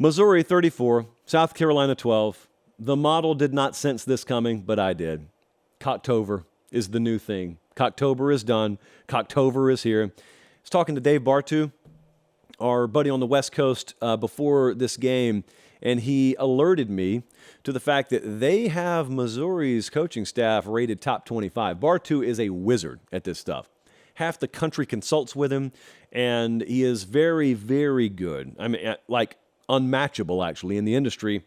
Missouri 34, South Carolina 12. The model did not sense this coming, but I did. Cocktober is the new thing. Cocktober is done. Cocktober is here. I was talking to Dave Bartu, our buddy on the West Coast, before this game, and he alerted me to the fact that they have Missouri's coaching staff rated top 25. Bartu is a wizard at this stuff. Half the country consults with him, and he is very, very good. I mean, like unmatchable, actually, in the industry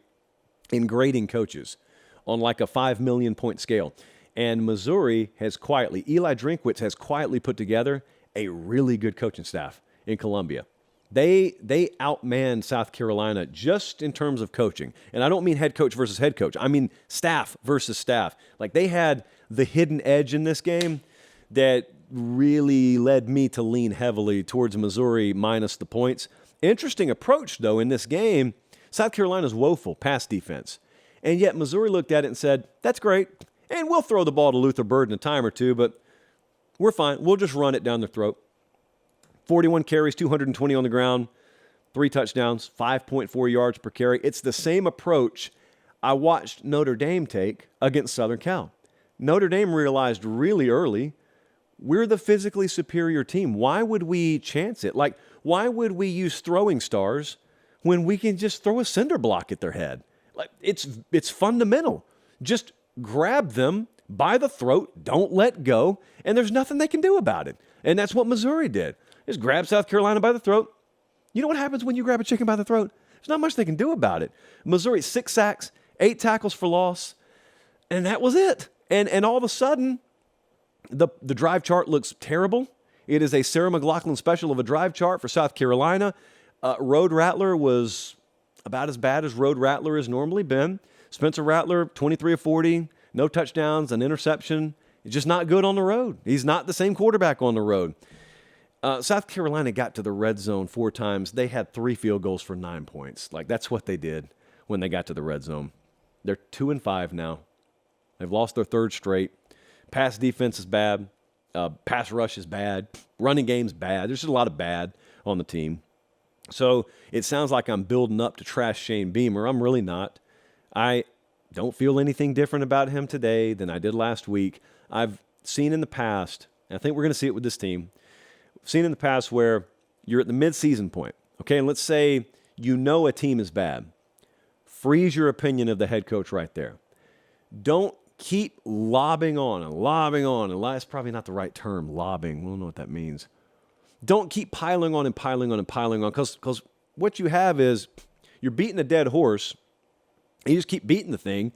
in grading coaches on like a 5 million point scale. And Missouri has quietly, Eli Drinkwitz has quietly put together a really good coaching staff in Columbia. They outmanned South Carolina just in terms of coaching. And I don't mean head coach versus head coach. I mean staff versus staff. Like they had the hidden edge in this game that really led me to lean heavily towards Missouri minus the points. Interesting approach, though, in this game. South Carolina's woeful pass defense. And yet Missouri looked at it and said, that's great, and we'll throw the ball to Luther Burden a time or two, but we're fine. We'll just run it down their throat. 41 carries, 220 on the ground, 3 touchdowns, 5.4 yards per carry. It's the same approach I watched Notre Dame take against Southern Cal. Notre Dame realized really early, we're the physically superior team. Why would we chance it? Like, why would we use throwing stars when we can just throw a cinder block at their head? Like it's fundamental. Just grab them by the throat, don't let go, and there's nothing they can do about it. And that's what Missouri did. Just grab South Carolina by the throat. You know what happens when you grab a chicken by the throat? There's not much they can do about it. Missouri, 6 sacks, 8 tackles for loss, and that was it. And all of a sudden, the drive chart looks terrible. It is a Sarah McLachlan special of a drive chart for South Carolina. Road Rattler was about as bad as Road Rattler has normally been. Spencer Rattler, 23 of 40, no touchdowns, an interception. He's just not good on the road. He's not the same quarterback on the road. South Carolina got to the red zone 4 times. They had 3 field goals for 9 points. Like, that's what they did when they got to the red zone. They're 2-5 now. They've lost their 3rd straight. Pass defense is bad. Pass rush is bad. Running game's bad. There's just a lot of bad on the team. So it sounds like I'm building up to trash Shane Beamer. I'm really not. I don't feel anything different about him today than I did last week. I've seen in the past, and I think we're going to see it with this team, I've seen in the past where you're at the midseason point, okay, and let's say you know a team is bad. Freeze your opinion of the head coach right there. Don't keep lobbing on, and that's probably not the right term, lobbing. We don't know what that means. Don't keep piling on, because what you have is you're beating a dead horse, and you just keep beating the thing,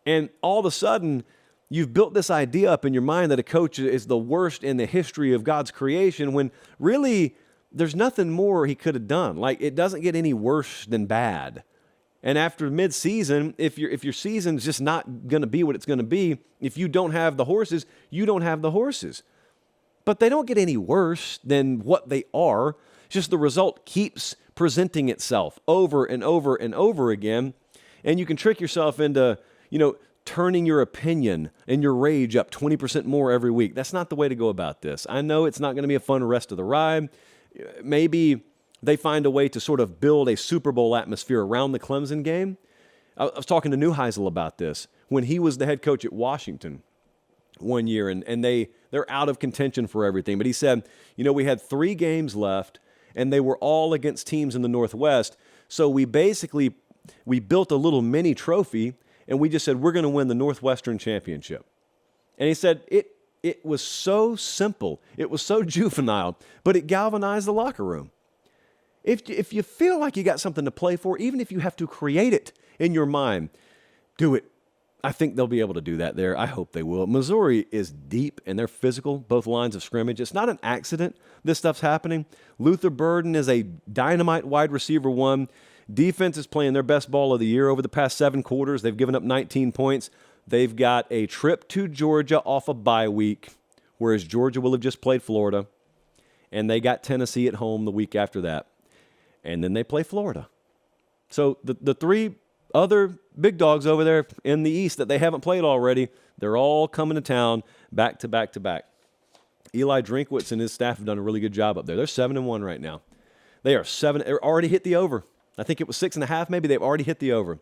and all of a sudden, you've built this idea up in your mind that a coach is the worst in the history of God's creation, when really there's nothing more he could have done. Like, it doesn't get any worse than bad. And after mid-season, if your season's just not going to be what it's going to be, if you don't have the horses, you don't have the horses. But they don't get any worse than what they are. It's just the result keeps presenting itself over and over and over again. And you can trick yourself into, turning your opinion and your rage up 20% more every week. That's not the way to go about this. I know it's not going to be a fun rest of the ride. Maybe they find a way to sort of build a Super Bowl atmosphere around the Clemson game. I was talking to Neuheisel about this when he was the head coach at Washington one year, and they're out of contention for everything. But he said, we had 3 games left, and they were all against teams in the Northwest. So we built a little mini trophy, and we just said, we're going to win the Northwestern Championship. And he said, it was so simple. It was so juvenile, but it galvanized the locker room. If you feel like you got something to play for, even if you have to create it in your mind, do it. I think they'll be able to do that there. I hope they will. Missouri is deep and they're physical, both lines of scrimmage. It's not an accident this stuff's happening. Luther Burden is a dynamite wide receiver 1. Defense is playing their best ball of the year over the past 7 quarters. They've given up 19 points. They've got a trip to Georgia off a bye week, whereas Georgia will have just played Florida. And they got Tennessee at home the week after that. And then they play Florida. So the 3 other big dogs over there in the East that they haven't played already, they're all coming to town back to back to back. Eli Drinkwitz and his staff have done a really good job up there. They're 7-1 right now. They are 7. They're already hit the over. I think it was 6.5. Maybe they've already hit the over.